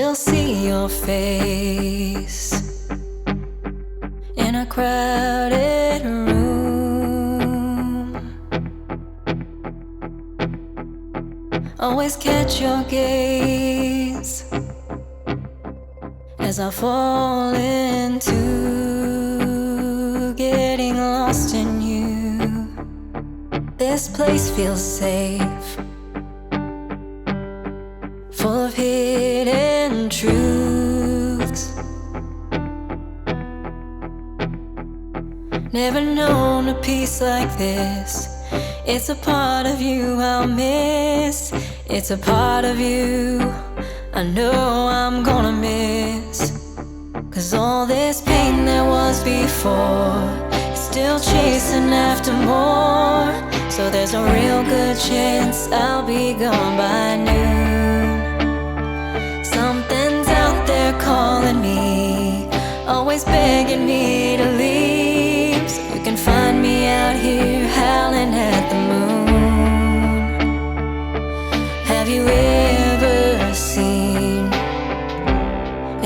still see your face in a crowded room. Always catch your gaze as I fall into getting lost in you. This place feels safe, full of hidden truths. Never known a peace like this. It's a part of you I'll miss. It's a part of you I know I'm gonna miss. 'Cause all this pain there was before is still chasing after more. So there's a real good chance I'll be gone by noon. Something's out there calling me, always begging me to leave. So you can find me out here howling at the moon. Have you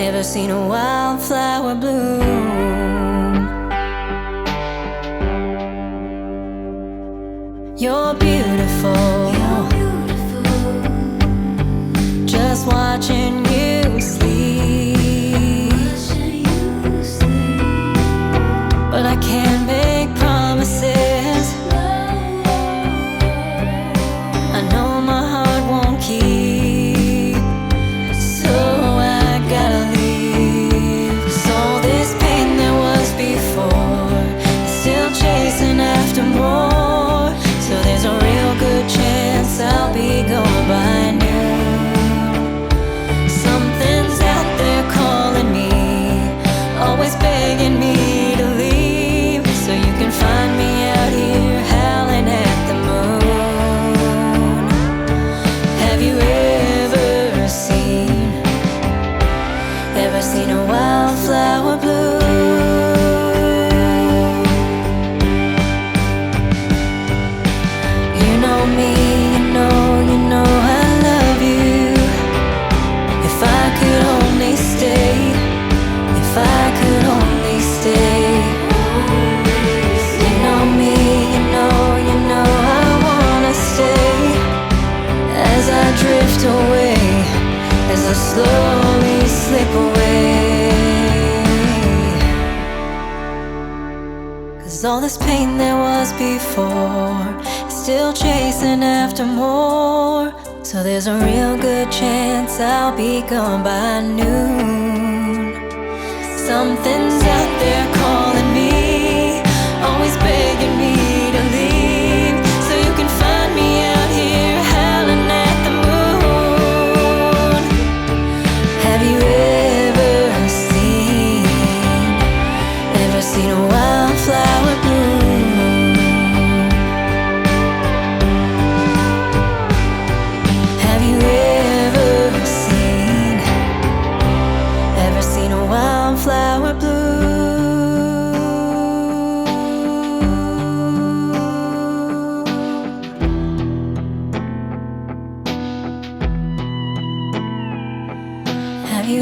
ever seen a wildflower bloom? You're beautiful, just watching you sleep. But I can't make promises. I know my heart won't keep, so I gotta leave. 'Cause all this pain there was before is still chasing after more. So there's a real good chance I'll be gone by noon. Something's out there calling me, always begging me to leave. So you can find me out here howling at the moon. Have you ever seen a wildflower bloom? You know me, you know I love you. If I could only stay, if I could only stay. You know me, you know I wanna stay. As I drift away, as I slowly slip away. 'Cause all this pain there was before is still chasing after more. So there's a real good chance I'll be gone by noon. Something's out there calling me, always begging me to leave. So you can find me out here howling at the moon. Have you ever seen a wildflower bloom? Have you ever seen a wildflower bloom? Have you